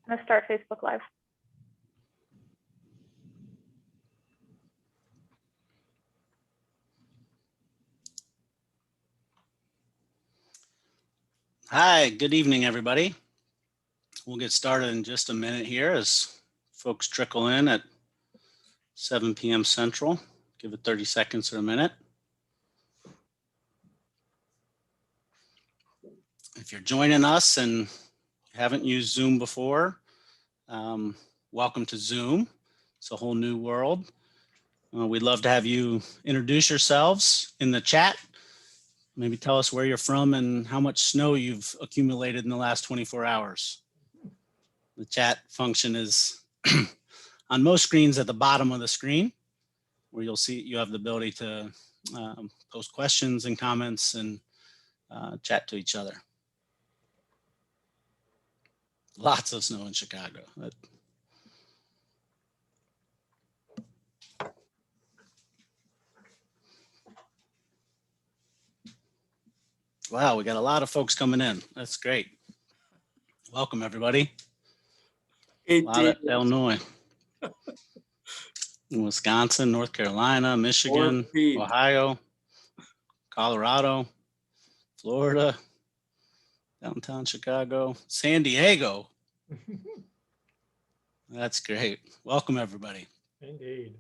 I'm gonna start Facebook Live. Hi, good evening, everybody. We'll get started in just a minute here as folks trickle in at 7 p.m. Central. Give it 30 seconds or a minute. If you're joining us and haven't used Zoom before, welcome to Zoom. It's a whole new world. We'd love to have you introduce yourselves in the chat. Maybe tell us where you're from and how much snow you've accumulated in the last 24 hours. The chat function is on most screens at the bottom of the screen, where you'll see you have the ability to post questions and comments and chat to each other. Lots of snow in Chicago. Wow, we got a lot of folks coming in. That's great. Welcome, everybody. A lot of Illinois, Wisconsin, North Carolina, Michigan, Ohio, Colorado, Florida, downtown Chicago, San Diego. That's great. Welcome, everybody. Indeed.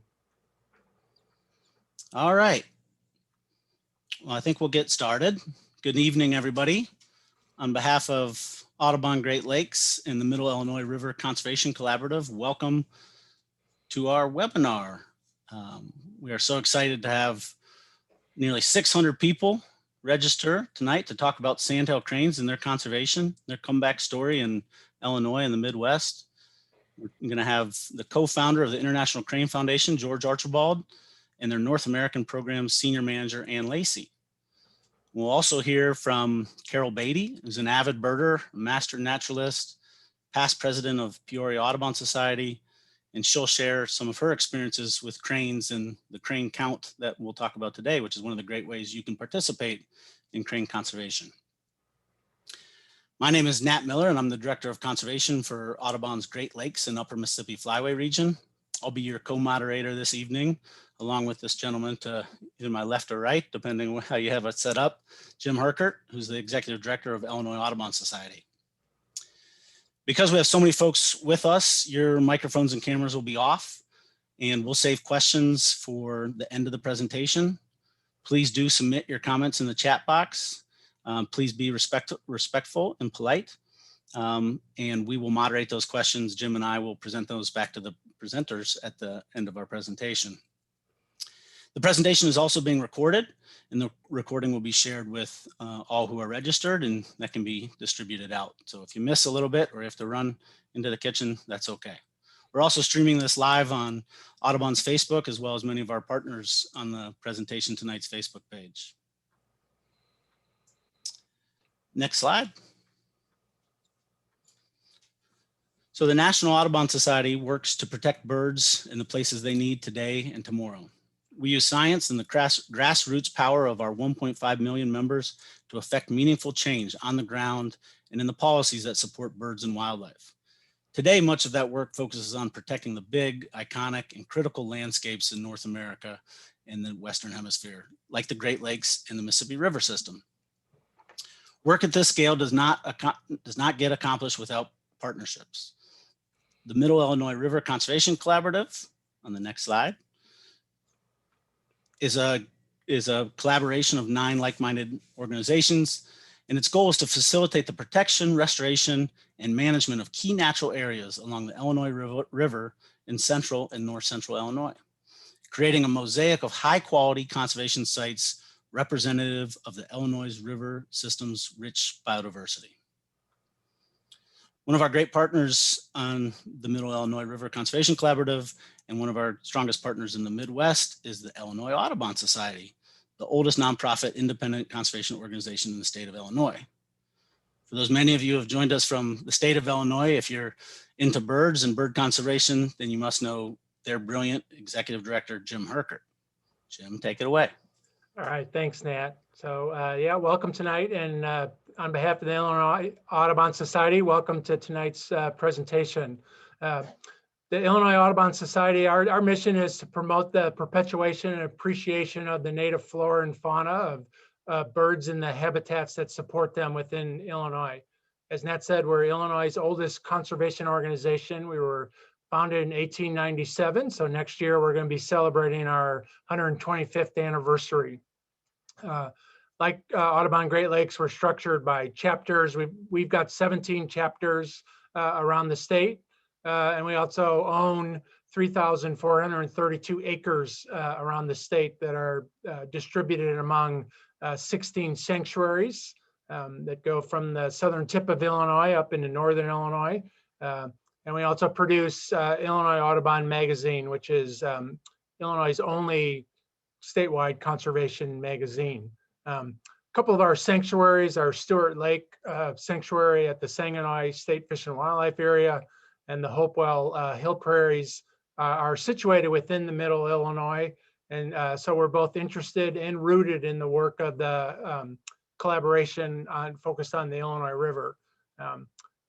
All right. Well, I think we'll get started. Good evening, everybody. On behalf of Audubon Great Lakes and the Middle Illinois River Conservation Collaborative, welcome to our webinar. We are so excited to have nearly 600 people register tonight to talk about Sandhill cranes and their conservation, their comeback story in Illinois and the Midwest. We're going to have the co-founder of the International Crane Foundation, George Archibald, and their North American Program's Senior Manager, Anne Lacy. We'll also hear from Carol Beatty, who's an avid birder, master naturalist, past president of Peoria Audubon Society, and she'll share some of her experiences with cranes and the crane count that we'll talk about today, which is one of the great ways you can participate in crane conservation. My name is Nat Miller, and I'm the Director of Conservation for Audubon's Great Lakes and Upper Mississippi Flyway region. I'll be your co-moderator this evening, along with this gentleman to either my left or right, depending on how you have it set up, Jim Herkert, who's the Executive Director of Illinois Audubon Society. Because we have so many folks with us, your microphones and cameras will be off, and we'll save questions for the end of the presentation. Please do submit your comments in the chat box. Please be respectful and polite, and we will moderate those questions. Jim and I will present those back to the presenters at the end of our presentation. The presentation is also being recorded, and the recording will be shared with all who are registered, and that can be distributed out. So if you miss a little bit or you have to run into the kitchen, that's okay. We're also streaming this live on Audubon's Facebook, as well as many of our partners on the presentation tonight's Facebook page. Next slide. So the National Audubon Society works to protect birds in the places they need today and tomorrow. We use science and the grassroots power of our 1.5 million members to affect meaningful change on the ground and in the policies that support birds and wildlife. Today, much of that work focuses on protecting the big, iconic, and critical landscapes in North America and the Western Hemisphere, like the Great Lakes and the Mississippi River system. Work at this scale does not get accomplished without partnerships. The Middle Illinois River Conservation Collaborative, on the next slide, is a collaboration of 9 like-minded organizations, and its goal is to facilitate the protection, restoration, and management of key natural areas along the Illinois River in central and north central Illinois, creating a mosaic of high-quality conservation sites representative of the Illinois River system's rich biodiversity. One of our great partners on the Middle Illinois River Conservation Collaborative and one of our strongest partners in the Midwest is the Illinois Audubon Society, the oldest nonprofit independent conservation organization in the state of Illinois. For those many of you who have joined us from the state of Illinois, if you're into birds and bird conservation, then you must know their brilliant executive director, Jim Herkert. Jim, take it away. All right, thanks, Nat. So yeah, welcome tonight, and On behalf of the Illinois Audubon Society, welcome to tonight's presentation. The Illinois Audubon Society, our mission is to promote the perpetuation and appreciation of the native flora and fauna of birds and the habitats that support them within Illinois. As Nat said, we're Illinois' oldest conservation organization. We were founded in 1897, so next year we're going to be celebrating our 125th anniversary. Like Audubon Great Lakes, we're structured by chapters. We've got 17 chapters around the state, and we also own 3,432 acres around the state that are distributed among 16 sanctuaries that go from the southern tip of Illinois up into northern Illinois. And we also produce Illinois Audubon Magazine, which is Illinois' only statewide conservation magazine. A couple of our sanctuaries, our Stewart Lake Sanctuary at the Sangonoy State Fish and Wildlife Area and the Hopewell Hill Prairies are situated within the middle Illinois. And so we're both interested and rooted in the work of the collaboration focused on the Illinois River.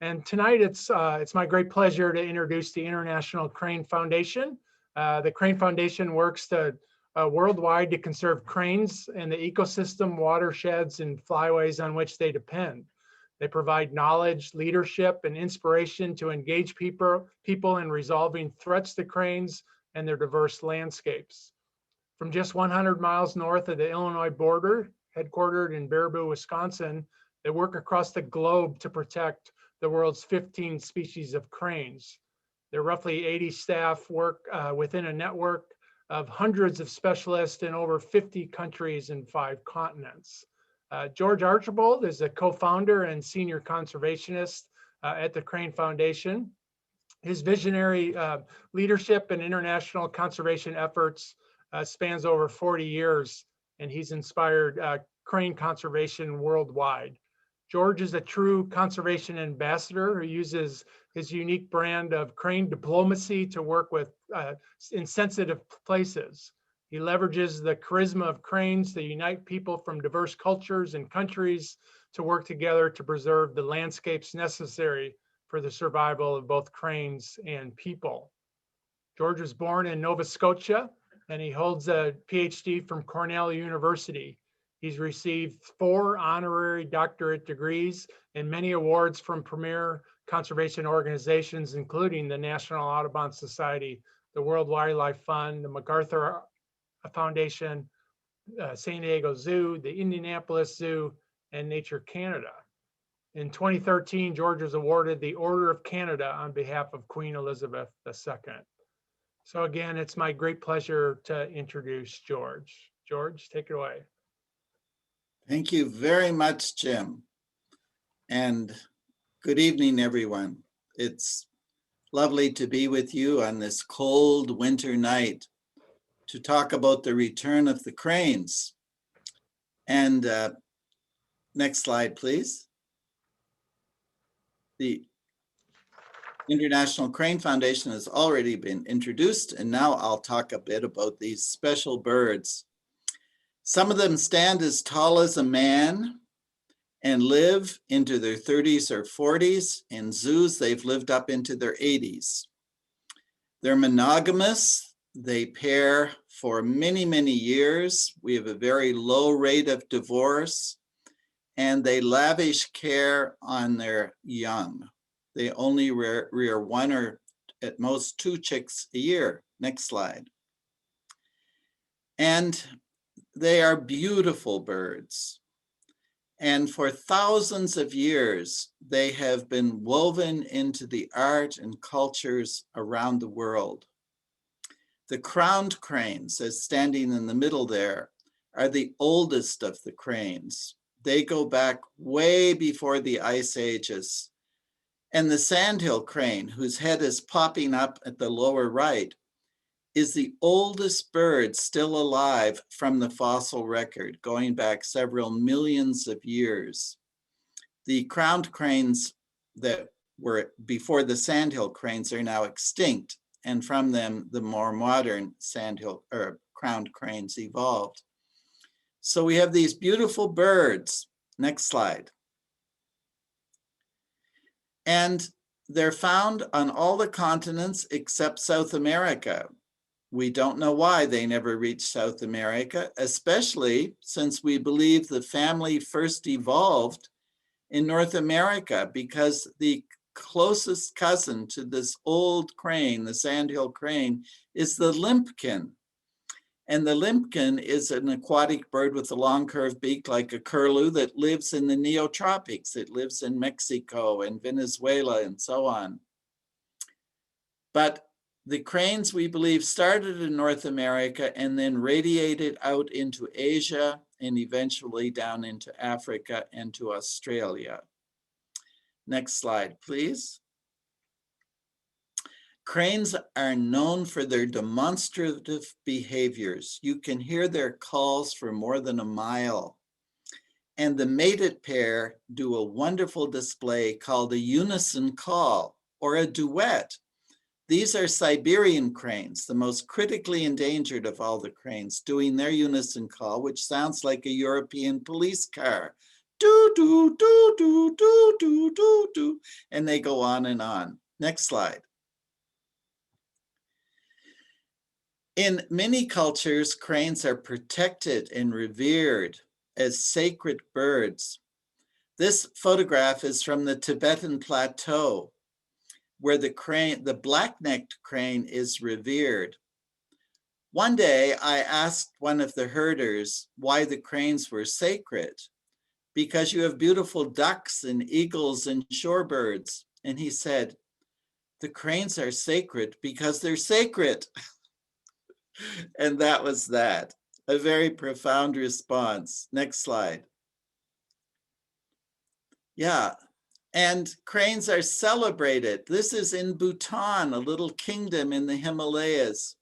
And tonight it's my great pleasure to introduce the International Crane Foundation. The Crane Foundation works worldwide to conserve cranes and the ecosystem, watersheds, and flyways on which they depend. They provide knowledge, leadership, and inspiration to engage people in resolving threats to cranes and their diverse landscapes. From just 100 miles north of the Illinois border, headquartered in Baraboo, Wisconsin, they work across the globe to protect the world's 15 species of cranes. Their roughly 80 staff work within a network of hundreds of specialists in over 50 countries and 5 continents. George Archibald is a co-founder and senior conservationist at the Crane Foundation. His visionary leadership and international conservation efforts spans over 40 years, and he's inspired crane conservation worldwide. George is a true conservation ambassador who uses his unique brand of crane diplomacy to work with in sensitive places. He leverages the charisma of cranes to unite people from diverse cultures and countries to work together to preserve the landscapes necessary for the survival of both cranes and people. George was born in Nova Scotia, and he holds a PhD from Cornell University. He's received 4 honorary doctorate degrees and many awards from premier conservation organizations, including the National Audubon Society, the World Wildlife Fund, the MacArthur Foundation, San Diego Zoo, the Indianapolis Zoo, and Nature Canada. In 2013, George was awarded the Order of Canada on behalf of Queen Elizabeth II. So again, it's my great pleasure to introduce George. George, take it away. Thank you very much, Jim. And good evening, everyone. It's lovely to be with you on this cold winter night to talk about the return of the cranes. And next slide, please. The International Crane Foundation has already been introduced, and now I'll talk a bit about these special birds. Some of them stand as tall as a man and live into their 30s or 40s. In zoos, they've lived up into their 80s. They're monogamous. They pair for many, many years. We have a very low rate of divorce, and they lavish care on their young. They only rear 1 or at most 2 chicks a year. Next slide. And they are beautiful birds. And for thousands of years, they have been woven into the art and cultures around the world. The crowned cranes, as standing in the middle there, are the oldest of the cranes. They go back way before the ice ages. And the Sandhill crane, whose head is popping up at the lower right, is the oldest bird still alive from the fossil record, going back several millions of years. The crowned cranes that were before the Sandhill cranes are now extinct, and from them, the more modern Sandhill or crowned cranes evolved. So we have these beautiful birds. Next slide. And they're found on all the continents except South America. We don't know why they never reached South America, especially since we believe the family first evolved in North America, because the closest cousin to this old crane, the Sandhill crane, is the limpkin. And the limpkin is an aquatic bird with a long curved beak like a curlew that lives in the neotropics. It lives in Mexico and Venezuela and so on. But the cranes, we believe, started in North America and then radiated out into Asia and eventually down into Africa and to Australia. Next slide, please. Cranes are known for their demonstrative behaviors. You can hear their calls for more than a mile. And the mated pair do a wonderful display called a unison call or a duet. These are Siberian cranes, the most critically endangered of all the cranes, doing their unison call, which sounds like a European police car. Do, do, do, do, do, do, do, do. And they go on and on. Next slide. In many cultures, cranes are protected and revered as sacred birds. This photograph is from the Tibetan plateau, where the black-necked crane is revered. One day, I asked one of the herders why the cranes were sacred, because you have beautiful ducks and eagles and shorebirds. And he said, the cranes are sacred because they're sacred. And that was that. A very profound response. Next slide. Yeah, and cranes are celebrated. This is in Bhutan, a little kingdom in the Himalayas,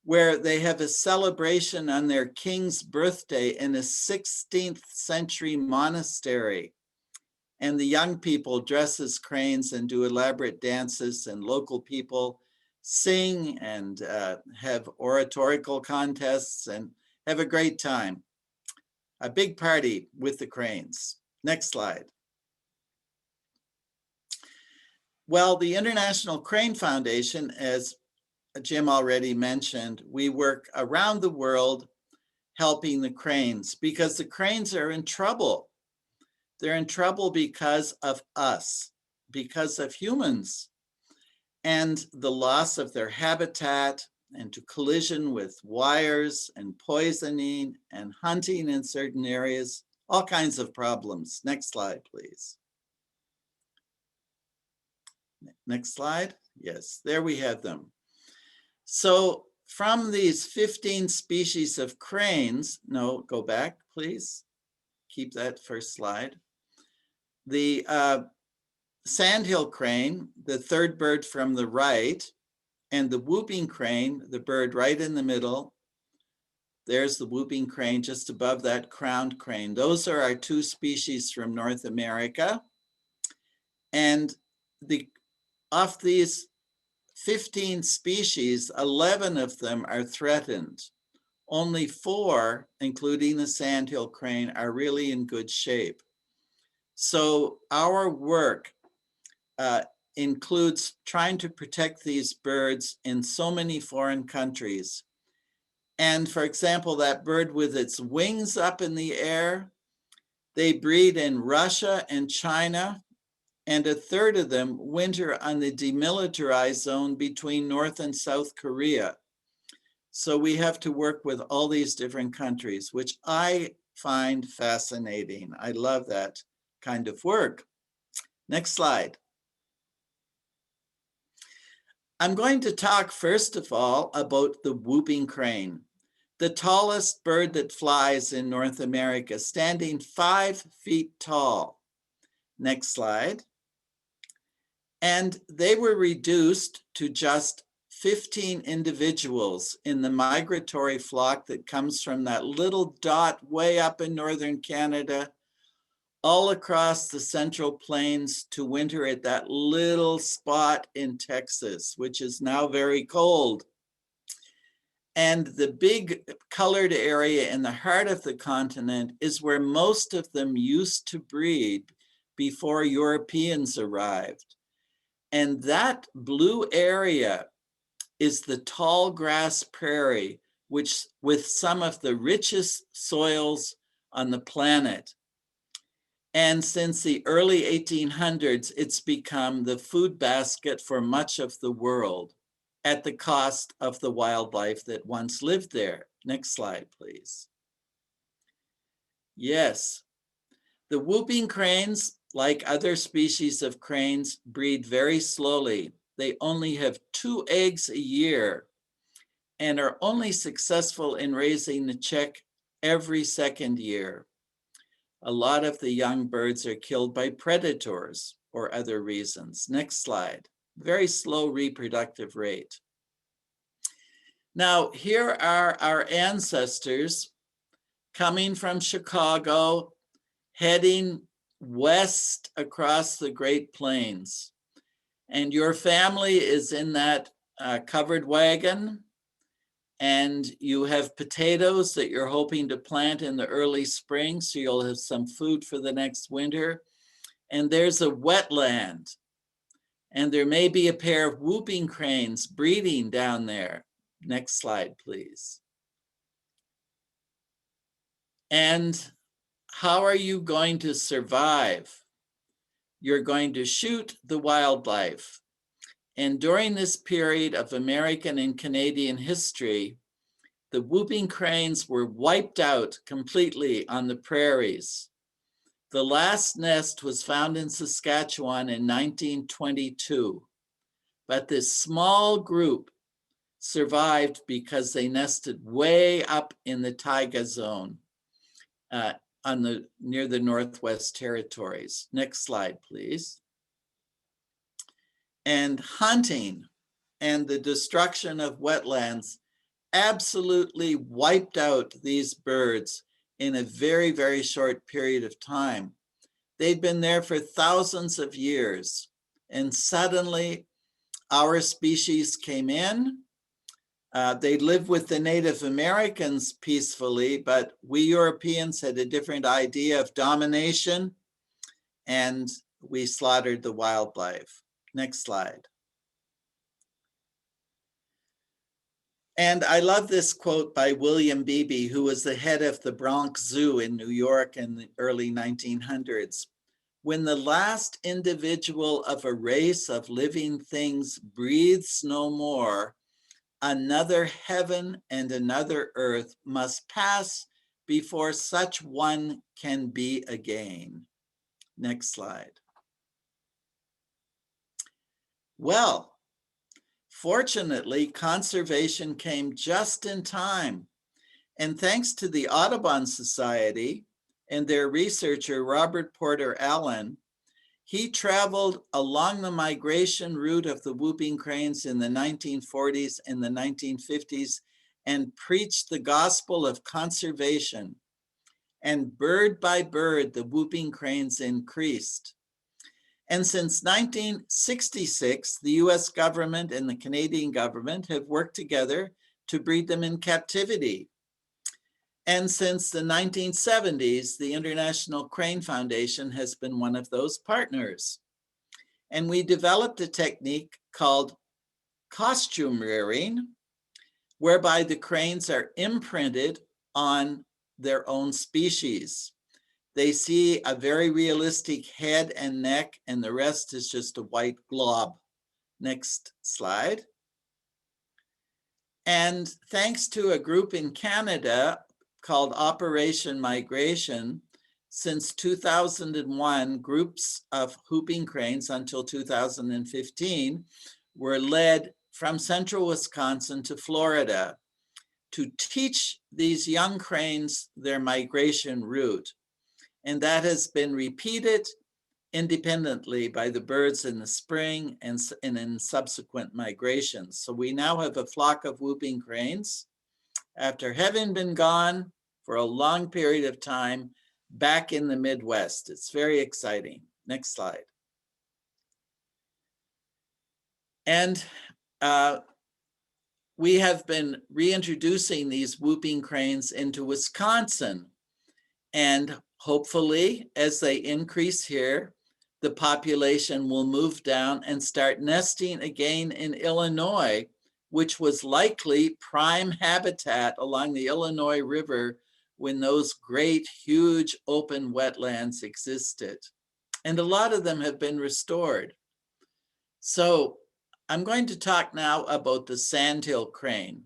where they have a celebration on their king's birthday in a 16th century monastery. And the young people dress as cranes and do elaborate dances, and local people sing and have oratorical contests and have a great time. A big party with the cranes. Next slide. Well, the International Crane Foundation, as Jim already mentioned, we work around the world helping the cranes because the cranes are in trouble. They're in trouble because of us, because of humans, and the loss of their habitat and to collision with wires and poisoning and hunting in certain areas, all kinds of problems. Next slide, please. Next slide. Yes, there we have them. So from these 15 species of cranes, no, go back, please. Keep that first slide. The Sandhill crane, the third bird from the right, and the whooping crane, the bird right in the middle. There's the whooping crane just above that crowned crane. Those are our two species from North America. And of these 15 species, 11 of them are threatened. Only 4, including the Sandhill crane, are really in good shape. So our work includes trying to protect these birds in so many foreign countries. And for example, that bird with its wings up in the air, they breed in Russia and China, and a third of them winter on the demilitarized zone between North and South Korea. So we have to work with all these different countries, which I find fascinating. I love that kind of work. Next slide. I'm going to talk first of all about the whooping crane, the tallest bird that flies in North America, standing 5 feet tall. Next slide. And they were reduced to just 15 individuals in the migratory flock that comes from that little dot way up in northern Canada, all across the Central Plains to winter at that little spot in Texas, which is now very cold. And the big colored area in the heart of the continent is where most of them used to breed before Europeans arrived. And that blue area is the tall grass prairie, which with some of the richest soils on the planet. And since the early 1800s, it's become the food basket for much of the world at the cost of the wildlife that once lived there. Next slide, please. Yes, the whooping cranes, like other species of cranes, breed very slowly. They only have 2 eggs a year and are only successful in raising the chick every 2nd year. A lot of the young birds are killed by predators or other reasons. Next slide. Very slow reproductive rate. Now, here are our ancestors coming from Chicago, heading west across the Great Plains. And your family is in that covered wagon, and you have potatoes that you're hoping to plant in the early spring, so you'll have some food for the next winter. And there's a wetland, and there may be a pair of whooping cranes breeding down there. Next slide, please. And how are you going to survive? You're going to shoot the wildlife. And during this period of American and Canadian history, the whooping cranes were wiped out completely on the prairies. The last nest was found in Saskatchewan in 1922, but this small group survived because they nested way up in the taiga zone near the Northwest Territories. Next slide, please. And hunting and the destruction of wetlands absolutely wiped out these birds in a very, very short period of time. They'd been there for thousands of years, and suddenly our species came in. They lived with the Native Americans peacefully, but we Europeans had a different idea of domination, and we slaughtered the wildlife. Next slide. And I love this quote by William Beatty, who was the head of the Bronx Zoo in New York in the early 1900s. When the last individual of a race of living things breathes no more, another heaven and another earth must pass before such one can be again. Next slide. Well, fortunately, conservation came just in time. And thanks to the Audubon Society and their researcher, Robert Porter Allen, he traveled along the migration route of the whooping cranes in the 1940s and the 1950s and preached the gospel of conservation. And bird by bird, the whooping cranes increased. And since 1966, the US government and the Canadian government have worked together to breed them in captivity. And since the 1970s, the International Crane Foundation has been one of those partners. And we developed a technique called costume rearing, whereby the cranes are imprinted on their own species. They see a very realistic head and neck, and the rest is just a white glob. Next slide. And thanks to a group in Canada called Operation Migration, since 2001, groups of whooping cranes until 2015 were led from central Wisconsin to Florida to teach these young cranes their migration route. And that has been repeated independently by the birds in the spring and in subsequent migrations. So we now have a flock of whooping cranes, after having been gone for a long period of time, back in the Midwest. It's very exciting. Next slide. And we have been reintroducing these whooping cranes into Wisconsin. And hopefully, as they increase here, the population will move down and start nesting again in Illinois, which was likely prime habitat along the Illinois River when those great, huge open wetlands existed. And a lot of them have been restored. So I'm going to talk now about the Sandhill crane.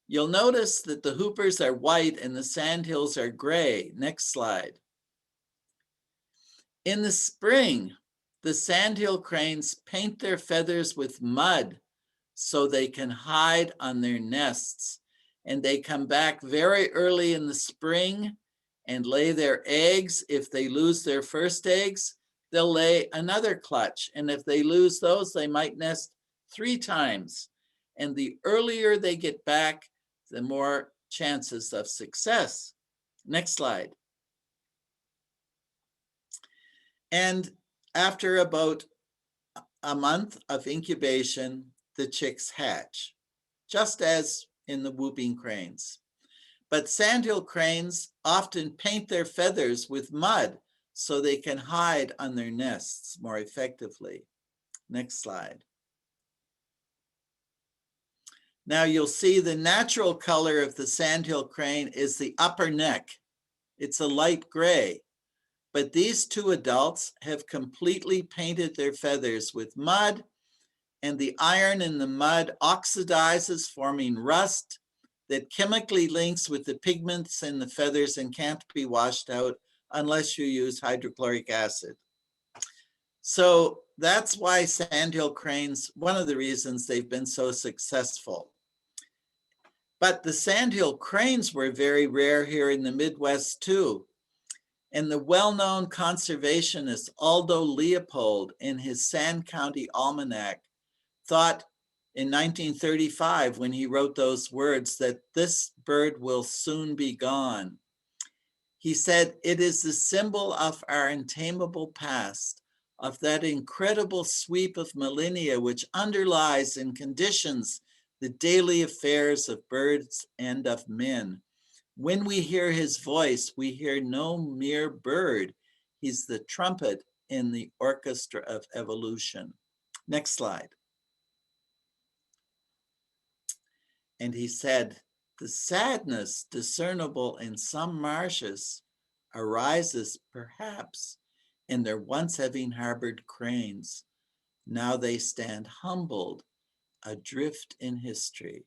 You'll notice that the hoopers are white and the sandhills are gray. Next slide. In the spring, the sandhill cranes paint their feathers with mud so they can hide on their nests. And they come back very early in the spring and lay their eggs. If they lose their first eggs, they'll lay another clutch. And if they lose those, they might nest 3 times. And the earlier they get back, the more chances of success. Next slide. And after about a month of incubation, the chicks hatch, just as in the whooping cranes. But sandhill cranes often paint their feathers with mud so they can hide on their nests more effectively. Next slide. Now you'll see the natural color of the sandhill crane is the upper neck. It's a light gray. But these 2 adults have completely painted their feathers with mud, and the iron in the mud oxidizes, forming rust that chemically links with the pigments in the feathers and can't be washed out unless you use hydrochloric acid. So that's why sandhill cranes, one of the reasons they've been so successful. But the sandhill cranes were very rare here in the Midwest too. And the well-known conservationist Aldo Leopold in his Sand County Almanac thought in 1935, when he wrote those words, that this bird will soon be gone. He said, "It is the symbol of our untamable past, of that incredible sweep of millennia which underlies and conditions the daily affairs of birds and of men. When we hear his voice, we hear no mere bird. He's the trumpet in the orchestra of evolution." Next slide. And he said, "The sadness discernible in some marshes arises perhaps in their once having harbored cranes. Now they stand humbled, adrift in history."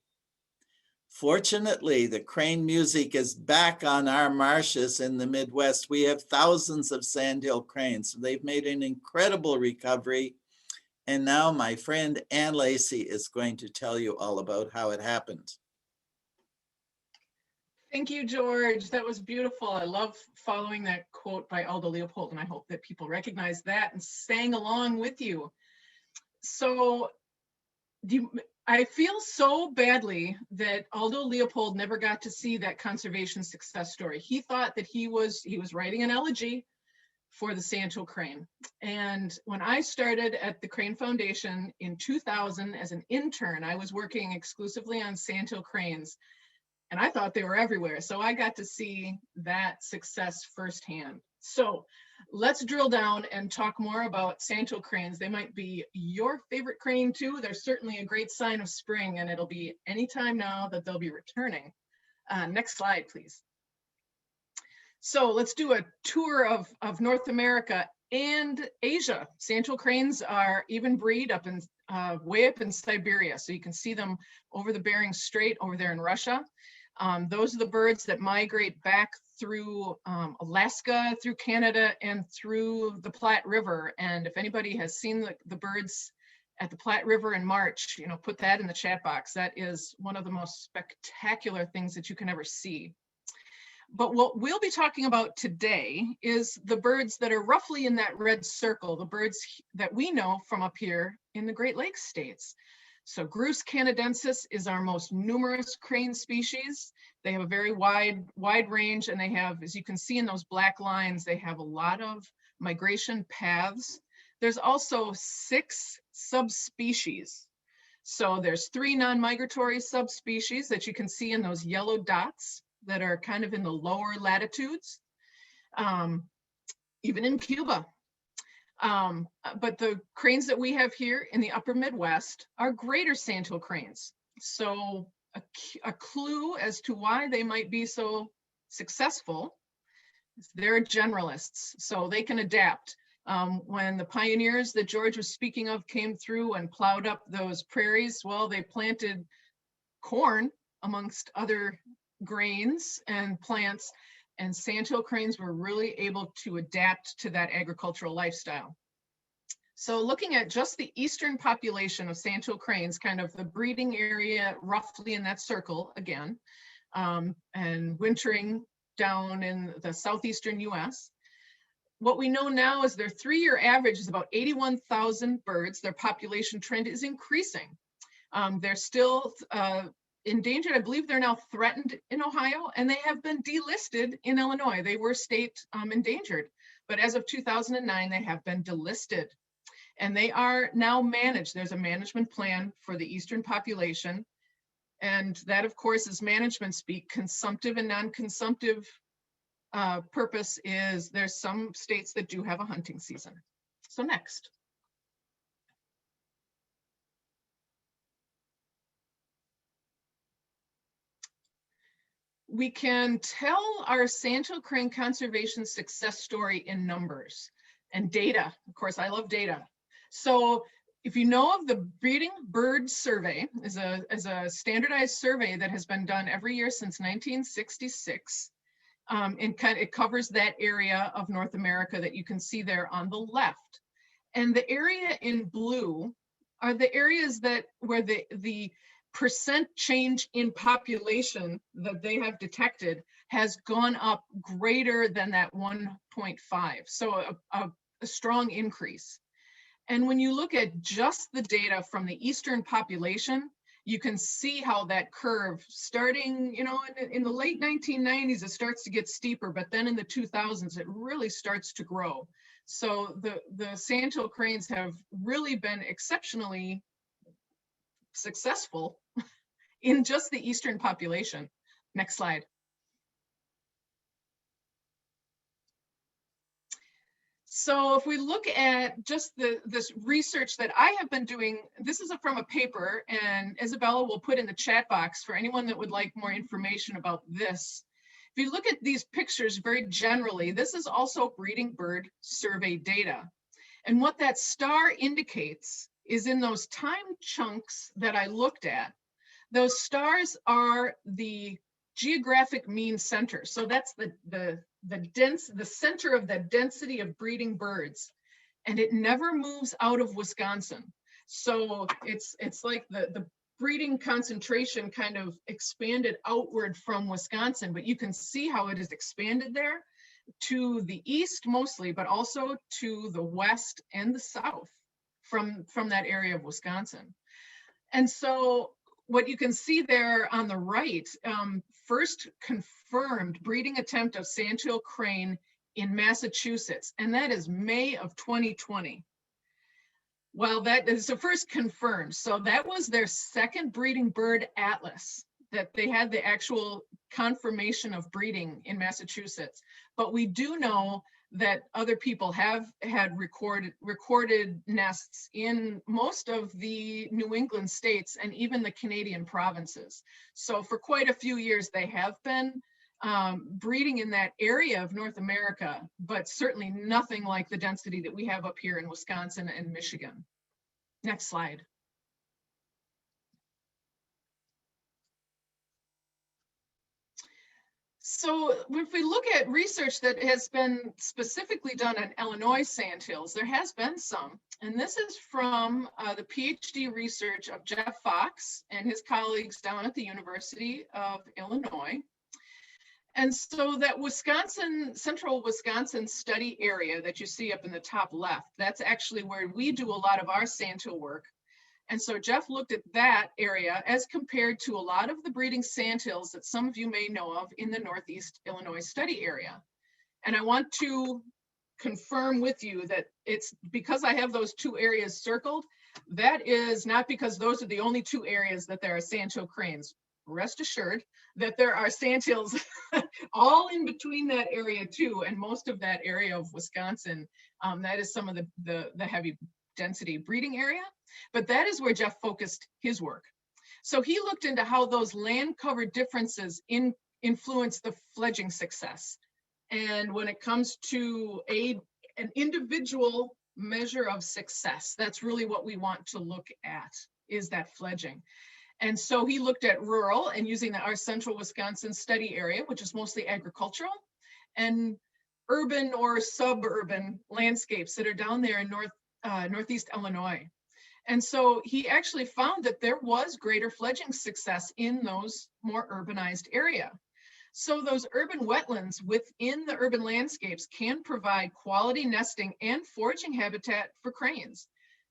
Fortunately, the crane music is back on our marshes in the Midwest. We have thousands of sandhill cranes. They've made an incredible recovery. And now my friend Anne Lacy is going to tell you all about how it happened. Thank you, George. That was beautiful. I love following that quote by Aldo Leopold, and I hope that people recognize that and sang along with you. So I feel so badly that Aldo Leopold never got to see that conservation success story. He thought that he was writing an elegy for the Sancho crane. And when I started at the Crane Foundation in 2000 as an intern, I was working exclusively on Sandhill cranes, and I thought they were everywhere. So I got to see that success firsthand. So let's drill down and talk more about Sandhill cranes. They might be your favorite crane too. They're certainly a great sign of spring, and it'll be any time now that they'll be returning. Next slide, please. So let's do a tour of North America and Asia. Sandhill cranes are even breed up in way up in Siberia. So you can see them over the Bering Strait over there in Russia. Those are the birds that migrate back through Alaska, through Canada, and through the Platte River. And if anybody has seen the birds at the Platte River in March, put that in the chat box. That is one of the most spectacular things that you can ever see. But what we'll be talking about today is the birds that are roughly in that red circle, the birds that we know from up here in the Great Lakes states. So Grus canadensis is our most numerous crane species. They have a very wide range, and they have, as you can see in those black lines, they have a lot of migration paths. There's also 6 subspecies. So there's 3 non-migratory subspecies that you can see in those yellow dots that are kind of in the lower latitudes, even in Cuba. But the cranes that we have here in the upper Midwest are greater sandhill cranes. So a clue as to why they might be so successful is they're generalists, so they can adapt. When the pioneers that George was speaking of came through and plowed up those prairies, well, they planted corn amongst other grains and plants, and sandhill cranes were really able to adapt to that agricultural lifestyle. So looking at just the eastern population of sandhill cranes, kind of the breeding area roughly in that circle again, and wintering down in the southeastern US. What we know now is their 3-year average is about 81,000 birds. Their population trend is increasing. They're still endangered. I believe they're now threatened in Ohio, and they have been delisted in Illinois. They were state endangered, but as of 2009, they have been delisted. And they are now managed. There's a management plan for the eastern population. And that, of course, is management speak. Consumptive and non-consumptive purpose is there's some states that do have a hunting season. So next. We can tell our Sandhill crane conservation success story in numbers and data. Of course, I love data. So if you know of the Breeding Bird Survey, is a standardized survey that has been done every year since 1966. And it covers that area of North America that you can see there on the left. And the area in blue are the areas that where the percent change in population that they have detected has gone up greater than that 1.5. So a strong increase. And when you look at just the data from the eastern population, you can see how that curve starting, in the late 1990s, it starts to get steeper, but then in the 2000s, it really starts to grow. So the Sandhill cranes have really been exceptionally successful in just the eastern population. Next slide. So if we look at just this research that I have been doing, this is from a paper, and Isabella will put in the chat box for anyone that would like more information about this. If you look at these pictures very generally, this is also breeding bird survey data. And what that star indicates is in those time chunks that I looked at, those stars are the geographic mean center. So that's the center of the density of breeding birds, and it never moves out of Wisconsin. So it's like the breeding concentration kind of expanded outward from Wisconsin, but you can see how it is expanded there to the east mostly, but also to the west and the south from that area of Wisconsin. And so what you can see there on the right, first confirmed breeding attempt of Sandhill crane in Massachusetts, and that is May of 2020. Well, that is the first confirmed. So that was their second breeding bird atlas, that they had the actual confirmation of breeding in Massachusetts. But we do know that other people have had recorded nests in most of the New England states and even the Canadian provinces. So for quite a few years, they have been breeding in that area of North America, but certainly nothing like the density that we have up here in Wisconsin and Michigan. Next slide. So if we look at research that has been specifically done on Illinois sandhills, there has been some, and this is from the PhD research of Jeff Fox and his colleagues down at the University of Illinois. And so that central Wisconsin study area that you see up in the top left, that's actually where we do a lot of our sandhill work. And so Jeff looked at that area as compared to a lot of the breeding sandhills that some of you may know of in the Northeast Illinois study area. And I want to confirm with you that it's because I have those two areas circled, that is not because those are the only two areas that there are sandhill cranes. rest assured that there are sandhills all in between that area too, and most of that area of Wisconsin, that is some of the heavy density breeding area, but that is where Jeff focused his work. So he looked into how those land cover differences influence the fledging success. And when it comes to an individual measure of success, that's really what we want to look at, is that fledging. And so he looked at rural and using our central Wisconsin study area, which is mostly agricultural, and urban or suburban landscapes that are down there in northeast Illinois. And so he actually found that there was greater fledging success in those more urbanized area. So those urban wetlands within the urban landscapes can provide quality nesting and foraging habitat for cranes.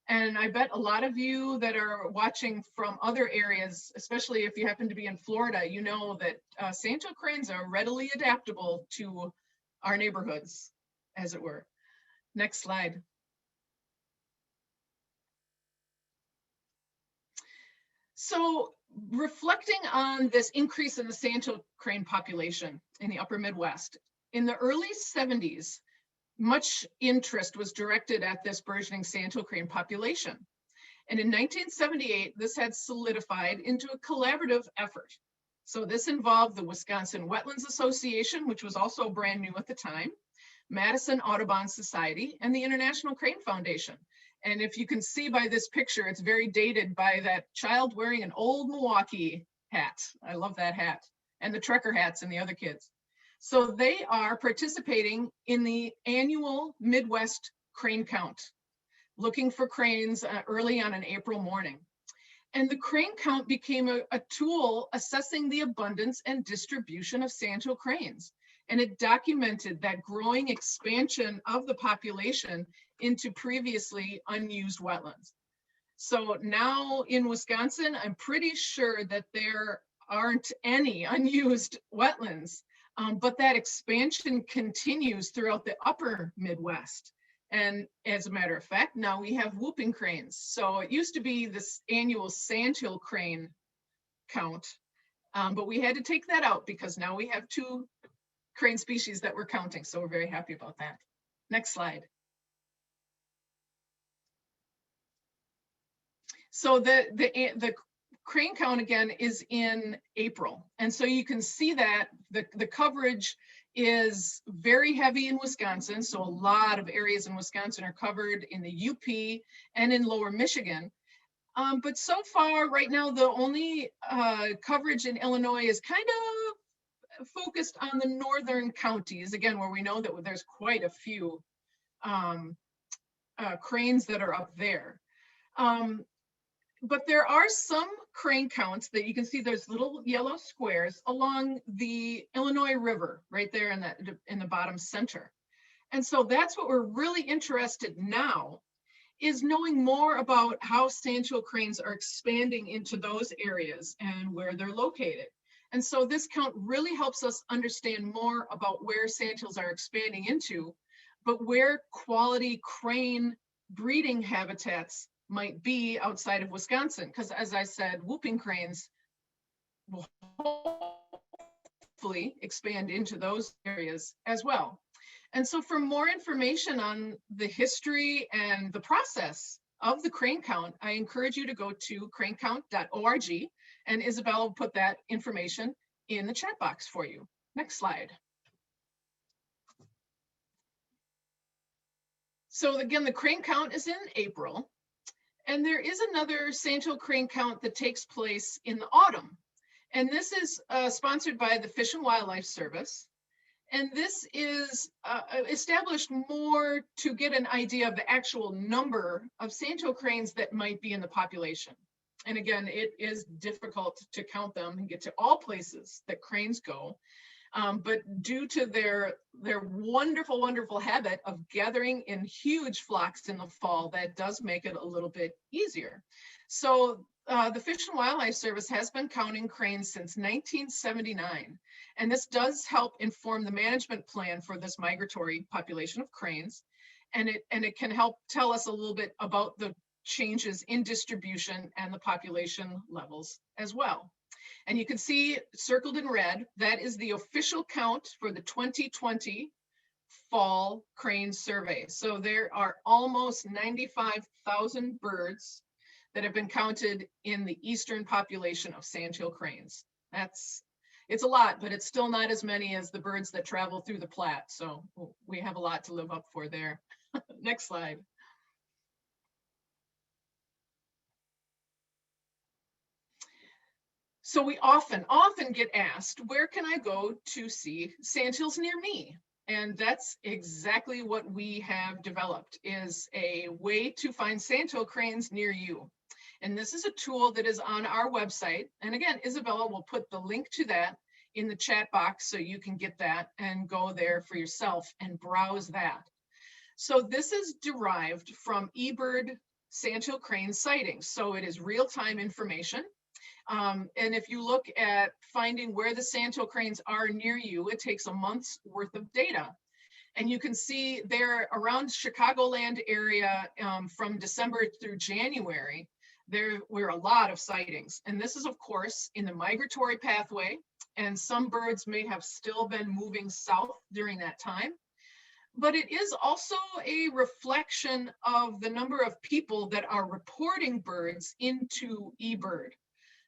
And I bet a lot of you that are watching from other areas, especially if you happen to be in Florida, you know that Sancho cranes are readily adaptable to our neighborhoods, as it were. Next slide. So reflecting on this increase in the Sancho crane population in the upper Midwest, in the early 70s, much interest was directed at this burgeoning Sancho crane population. And in 1978, this had solidified into a collaborative effort. So this involved the Wisconsin Wetlands Association, which was also brand new at the time, Madison Audubon Society, and the International Crane Foundation. And if you can see by this picture, it's very dated by that child wearing an old Milwaukee hat. I love that hat, and the trucker hats and the other kids. So they are participating in the annual Midwest crane count, looking for cranes early on an April morning. And the crane count became a tool assessing the abundance and distribution of Sancho cranes. And it documented that growing expansion of the population into previously unused wetlands. So now in Wisconsin, I'm pretty sure that there aren't any unused wetlands, but that expansion continues throughout the upper Midwest. And as a matter of fact, now we have whooping cranes. So it used to be this annual Sandhill Crane count, but we had to take that out because now we have 2 crane species that we're counting. So we're very happy about that. Next slide. So the crane count again is in April. And so you can see that the coverage is very heavy in Wisconsin. So a lot of areas in Wisconsin are covered in the UP and in lower Michigan. But so far right now, the only coverage in Illinois is kind of focused on the northern counties, again, where we know that there's quite a few cranes that are up there. But there are some crane counts that you can see. There's little yellow squares along the Illinois River right there in the bottom center. And so that's what we're really interested now, is knowing more about how Sancho cranes are expanding into those areas and where they're located. And so this count really helps us understand more about where Sanchos are expanding into, but where quality crane breeding habitats might be outside of Wisconsin. Because as I said, whooping cranes will hopefully expand into those areas as well. And so for more information on the history and the process of the crane count, I encourage you to go to cranecount.org, and Isabella will put that information in the chat box for you. Next slide. So again, the crane count is in April, and there is another Sancho crane count that takes place in the autumn. And this is sponsored by the Fish and Wildlife Service. And this is established more to get an idea of the actual number of Sancho cranes that might be in the population. And again, it is difficult to count them and get to all places that cranes go. But due to their wonderful, wonderful habit of gathering in huge flocks in the fall, that does make it a little bit easier. So the Fish and Wildlife Service has been counting cranes since 1979. And this does help inform the management plan for this migratory population of cranes. And it can help tell us a little bit about the changes in distribution and the population levels as well. And you can see circled in red, that is the official count for the 2020 fall crane survey. So there are almost 95,000 birds that have been counted in the eastern population of Sandhill cranes. It's a lot, but it's still not as many as the birds that travel through the Platte. So we have a lot to live up for there. Next slide. So we often get asked, where can I go to see sandhills near me? And that's exactly what we have developed, is a way to find sandhill cranes near you. And this is a tool that is on our website. And again, Isabella will put the link to that in the chat box so you can get that and go there for yourself and browse that. So this is derived from eBird sandhill crane sightings. So it is real-time information. And if you look at finding where the sandhill cranes are near you, it takes a month's worth of data. And you can see there around Chicagoland area from December through January, there were a lot of sightings. And this is, of course, in the migratory pathway. And some birds may have still been moving south during that time. But it is also a reflection of the number of people that are reporting birds into eBird.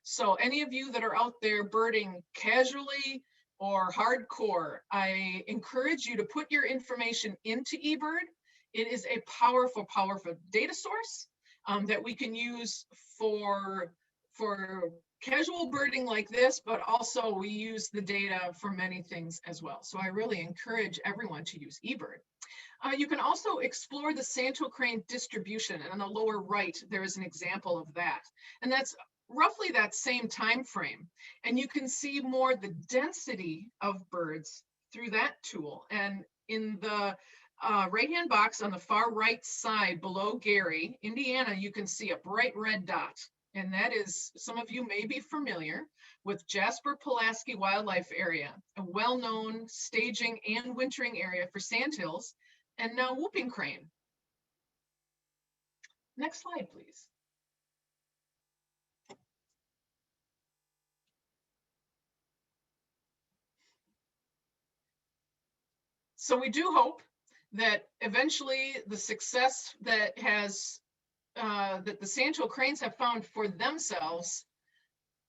So any of you that are out there birding casually or hardcore, I encourage you to put your information into eBird. It is a powerful, powerful data source that we can use for casual birding like this, but also we use the data for many things as well. So I really encourage everyone to use eBird. You can also explore the Sandhill crane distribution, and on the lower right, there is an example of that. And that's roughly that same time frame. And you can see more the density of birds through that tool. And in the right-hand box on the far right side below Gary, Indiana, you can see a bright red dot. And that is, some of you may be familiar with Jasper-Pulaski Wildlife Area, a well-known staging and wintering area for sandhills and now whooping crane. Next slide, please. So we do hope that eventually the success that that the Sancho cranes have found for themselves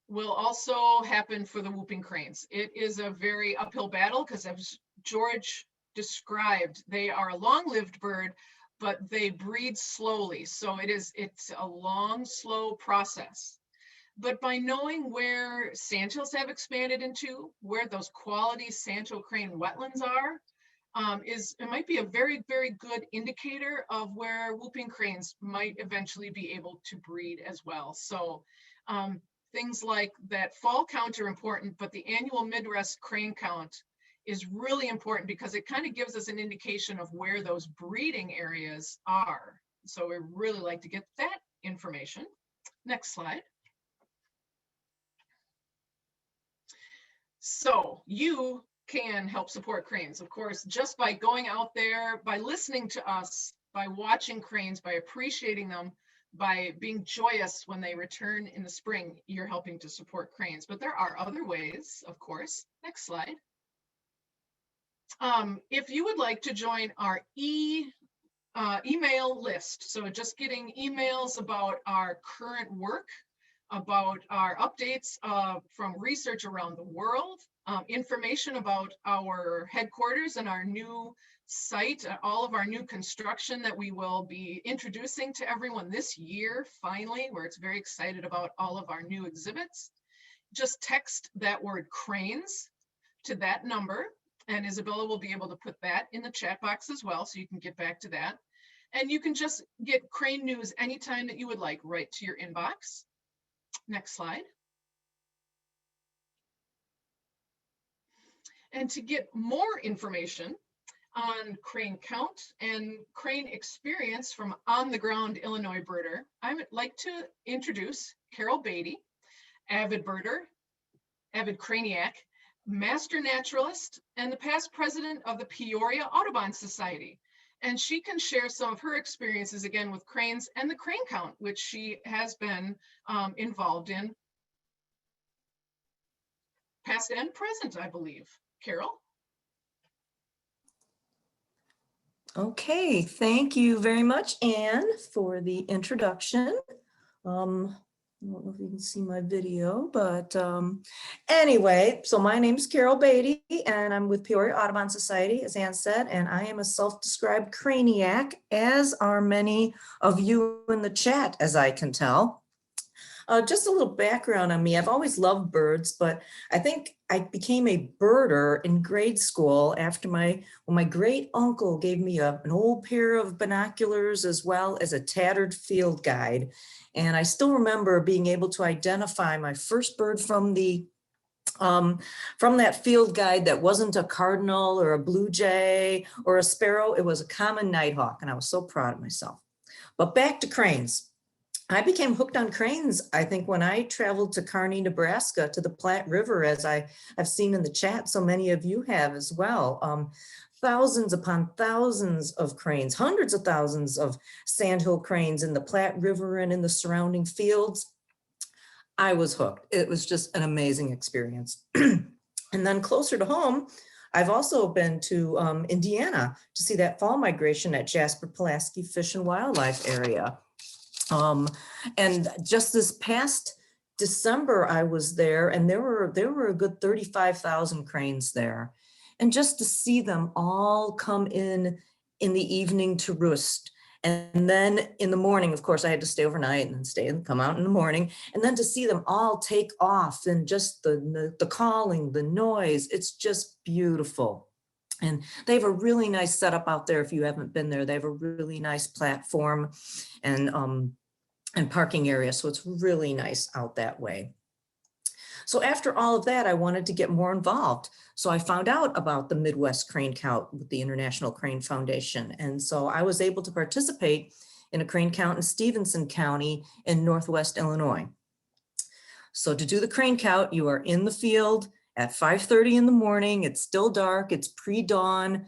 will also happen for the whooping cranes. It is a very uphill battle because, as George described, they are a long-lived bird, but they breed slowly. So it's a long, slow process. But by knowing where sandhills have expanded into, where those quality Sancho crane wetlands are, it might be a very, very good indicator of where whooping cranes might eventually be able to breed as well. So things like that fall count are important, but the annual Midwest crane count is really important because it kind of gives us an indication of where those breeding areas are. So we really like to get that information. Next slide. So you can help support cranes, of course, just by going out there, by listening to us, by watching cranes, by appreciating them, by being joyous when they return in the spring, you're helping to support cranes. But there are other ways, of course. Next slide. If you would like to join our email list, so just getting emails about our current work, about our updates from research around the world, information about our headquarters and our new site, all of our new construction that we will be introducing to everyone this year, finally, where it's very excited about all of our new exhibits. Just text that word cranes to that number, and Isabella will be able to put that in the chat box as well, so you can get back to that. And you can just get crane news anytime that you would like, right to your inbox. Next slide. And to get more information on crane count and crane experience from on-the-ground Illinois birder, I would like to introduce Carol Beatty, avid birder, avid craniac, master naturalist, and the past president of the Peoria Audubon Society. And she can share some of her experiences again with cranes and the crane count, which she has been involved in. past and present, I believe. Carol? Okay, thank you very much, Anne, for the introduction. I don't know if you can see my video, but anyway, so my name is Carol Beatty, and I'm with Peoria Audubon Society, as Anne said, and I am a self-described craniac, as are many of you in the chat, as I can tell. Just a little background on me. I've always loved birds, but I think I became a birder in grade school after when my great uncle gave me an old pair of binoculars as well as a tattered field guide. And I still remember being able to identify my first bird from that field guide that wasn't a cardinal or a blue jay or a sparrow. It was a common nighthawk, and I was so proud of myself. But back to cranes. I became hooked on cranes, I think, when I traveled to Kearney, Nebraska, to the Platte River, as I've seen in the chat, so many of you have as well. Thousands upon thousands of cranes, hundreds of thousands of sandhill cranes in the Platte River and in the surrounding fields. I was hooked. It was just an amazing experience. And then closer to home, I've also been to Indiana to see that fall migration at Jasper-Pulaski Fish and Wildlife Area. And just this past December, I was there, and there were a good 35,000 cranes there. And just to see them all come in the evening to roost. And then in the morning, of course, I had to stay overnight and then stay and come out in the morning. And then to see them all take off, and just the calling, the noise, it's just beautiful. And they have a really nice setup out there. If you haven't been there, they have a really nice platform and parking area. So it's really nice out that way. So after all of that, I wanted to get more involved. So I found out about the Midwest Crane Count with the International Crane Foundation. And so I was able to participate in a crane count in Stevenson County in Northwest Illinois. So to do the crane count, you are in the field at 5:30 in the morning. It's still dark, it's pre-dawn,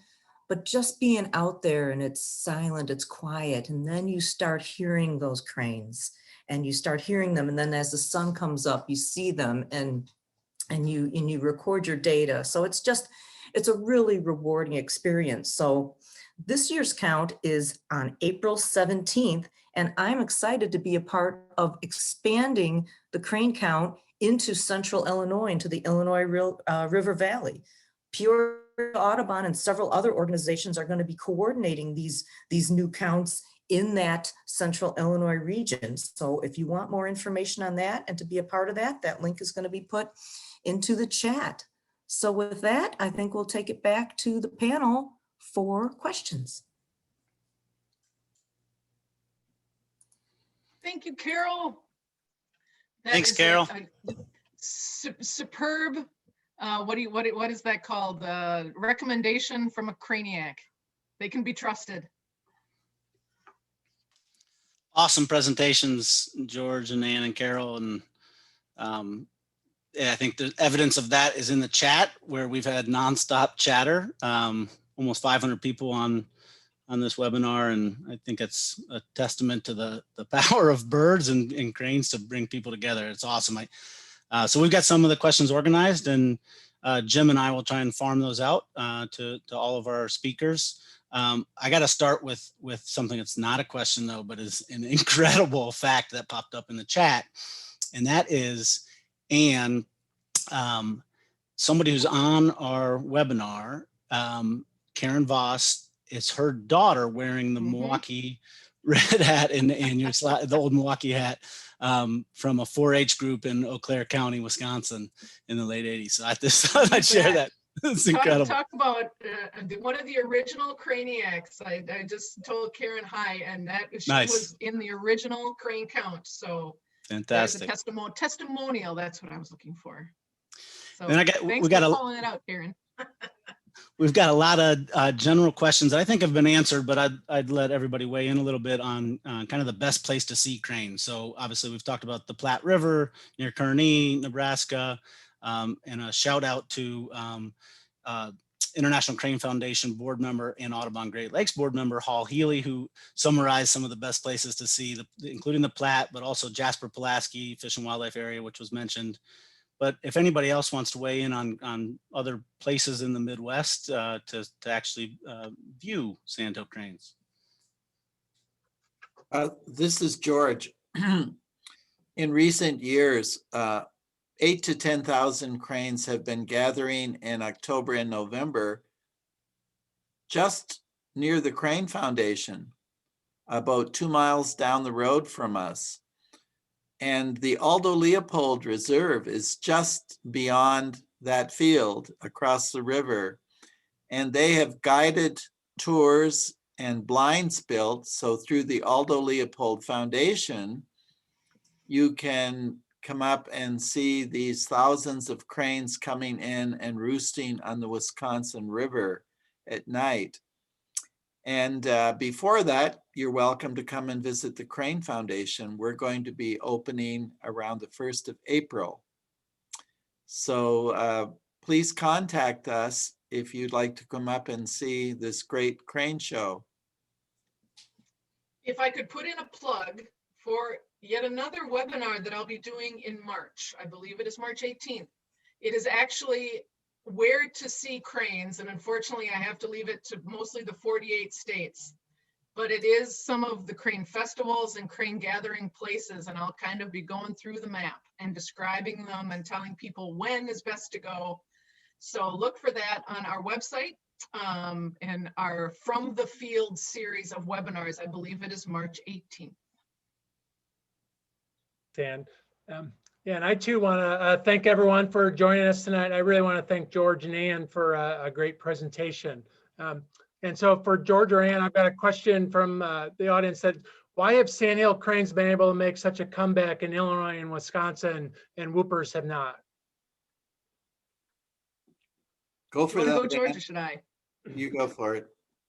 but just being out there, and it's silent, it's quiet. And then you start hearing those cranes, and you start hearing them. And then as the sun comes up, you see them, and you record your data. So it's a really rewarding experience. So this year's count is on April 17th, and I'm excited to be a part of expanding the crane count into central Illinois, into the Illinois River Valley. Peoria Audubon and several other organizations are going to be coordinating these new counts in that central Illinois region. So if you want more information on that and to be a part of that, that link is going to be put into the chat. So with that, I think we'll take it back to the panel for questions. Thank you, Carol. That Thanks, is Carol. a superb, what is that called? Recommendation from a craniac. They can be trusted. Awesome presentations, George and Ann and Carol. And yeah, I think the evidence of that is in the chat, where we've had nonstop chatter, almost 500 people on this webinar. And I think it's a testament to the power of birds and cranes to bring people together. It's awesome. So we've got some of the questions organized, and Jim and I will try and farm those out to all of our speakers. I got to start with something that's not a question though, but is an incredible fact that popped up in the chat. And that is, Anne, somebody who's on our webinar, Karen Voss, it's her daughter wearing the Milwaukee red hat and the old Milwaukee hat from a 4-H group in Eau Claire County, Wisconsin in the late 80s. So I just thought I'd share that. It's incredible. Talk about one of the original craniacs. I just told Karen hi, and that she was in the original crane count. So fantastic. There's a testimonial. That's what I was looking for. So and thanks for calling it out, Karen. We've got a lot of general questions that I think have been answered, but I'd let everybody weigh in a little bit on kind of the best place to see cranes. So obviously we've talked about the Platte River near Kearney, Nebraska, and a shout out to International Crane Foundation board member and Audubon Great Lakes board member Hall Healy, who summarized some of the best places to see, including the Platte, but also Jasper-Pulaski Fish and Wildlife Area, which was mentioned, But if anybody else wants to weigh in on other places in the Midwest to actually view sandhill cranes. This is George. In recent years, 8,000 to 10,000 cranes have been gathering in October and November just near the Crane Foundation, about 2 miles down the road from us. And the Aldo Leopold Reserve is just beyond that field across the river. And they have guided tours and blinds built. So through the Aldo Leopold Foundation, you can come up and see these thousands of cranes coming in and roosting on the Wisconsin River at night. And before that, you're welcome to come and visit the Crane Foundation. We're going to be opening around the 1st of April. So please contact us if you'd like to come up and see this great crane show. If I could put in a plug for yet another webinar that I'll be doing in March. I believe it is March 18th. It is actually where to see cranes, and unfortunately I have to leave it to mostly the 48 states, but it is some of the crane festivals and crane gathering places, and I'll kind of be going through the map and describing them and telling people when is best to go. So look for that on our website and our From the Field series of webinars. I believe it is March 18th. Dan. Yeah, and I too want to thank everyone for joining us tonight. I really want to thank George and Anne for a great presentation. And so for George or Anne, I've got a question from the audience that why have sandhill cranes been able to make such a comeback in Illinois and Wisconsin and whoopers have not? Go for You wanna that, go, George, Dan. or should I? You go for it.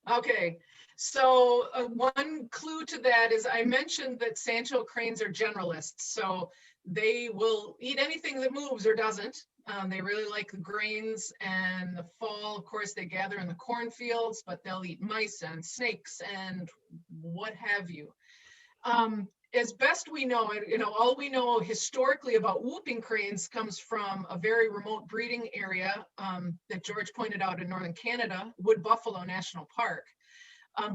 Okay, so one clue to that is I mentioned that Sancho cranes are generalists, so they will eat anything that moves or doesn't. They really like the grains, and the fall, of course, they gather in the cornfields, but they'll eat mice and snakes and what have you. As best we know, all we know historically about whooping cranes comes from a very remote breeding area that George pointed out in northern Canada, Wood Buffalo National Park.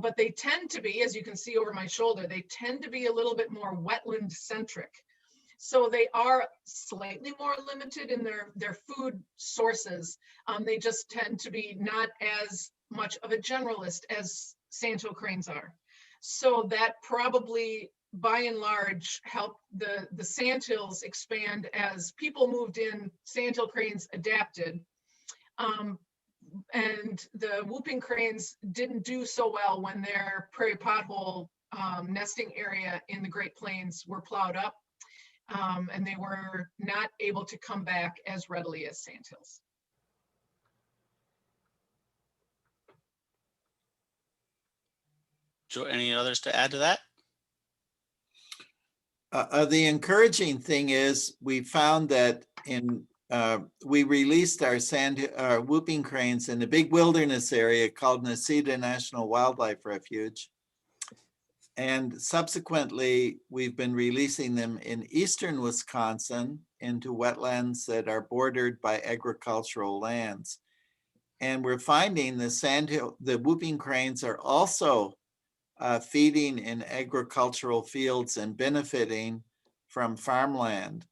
But they tend to be, as you can see over my shoulder, they tend to be a little bit more wetland centric. So they are slightly more limited in their food sources. They just tend to be not as much of a generalist as Sancho cranes are. So that probably, by and large, helped the sandhills expand as people moved in. Sandhill cranes adapted. And the whooping cranes didn't do so well when their prairie pothole nesting area in the Great Plains were plowed up. And they were not able to come back as readily as sandhills. Joe, any others to add to that? The encouraging thing is we found that we released our whooping cranes in a big wilderness area called Necedah National Wildlife Refuge. And subsequently, we've been releasing them in eastern Wisconsin into wetlands that are bordered by agricultural lands. And we're finding the whooping cranes are also feeding in agricultural fields and benefiting from farmland.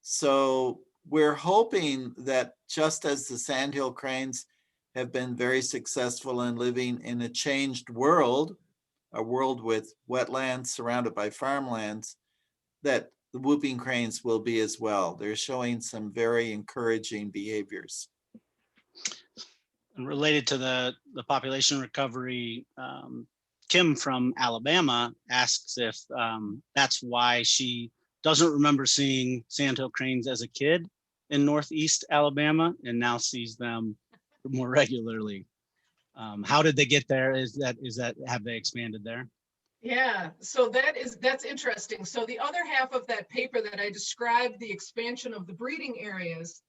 So we're hoping that just as the sandhill cranes have been very successful in living in a changed world, a world with wetlands surrounded by farmlands, that the whooping cranes will be as well. They're showing some very encouraging behaviors. And related to the population recovery, Kim from Alabama asks if that's why she doesn't remember seeing sandhill cranes as a kid in Northeast Alabama and now sees them more regularly. How did they get there? Have they expanded there? Yeah, so that's interesting. So the other half of that paper that I described the expansion of the breeding areas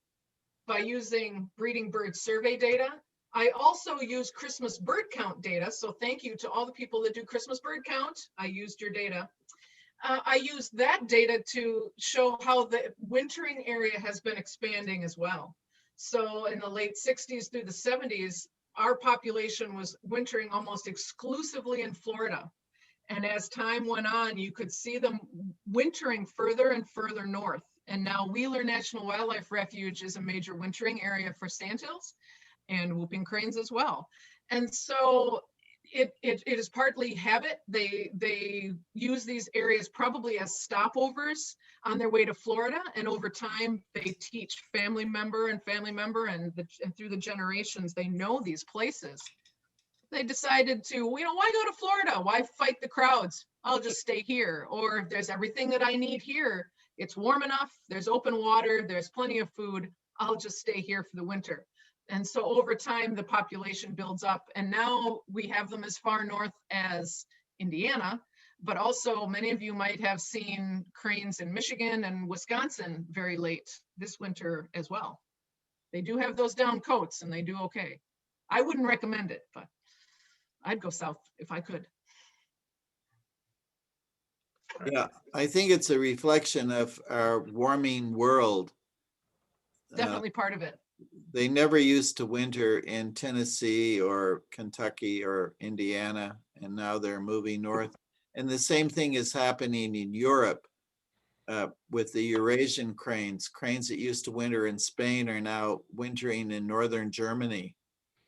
by using breeding bird survey data. I also use Christmas bird count data. So thank you to all the people that do Christmas bird count. I used your data. I used that data to show how the wintering area has been expanding as well. So in the late 60s through the 70s, our population was wintering almost exclusively in Florida. And as time went on, you could see them wintering further and further north. And now Wheeler National Wildlife Refuge is a major wintering area for sandhills and whooping cranes as well. And so it is partly habit. They use these areas probably as stopovers on their way to Florida, and over time they teach family member, and through the generations they know these places. They decided to, why go to Florida? Why fight the crowds? I'll just stay here. Or if there's everything that I need here, it's warm enough, there's open water, there's plenty of food, I'll just stay here for the winter. And so over time, the population builds up, and now we have them as far north as Indiana, but also many of you might have seen cranes in Michigan and Wisconsin very late this winter as well. They do have those down coats and they do okay. I wouldn't recommend it, but I'd go south if I could. Yeah, I think it's a reflection of our warming world. Definitely part of it. They never used to winter in Tennessee or Kentucky or Indiana, and now they're moving north. And the same thing is happening in Europe with the Eurasian cranes. Cranes that used to winter in Spain are now wintering in northern Germany.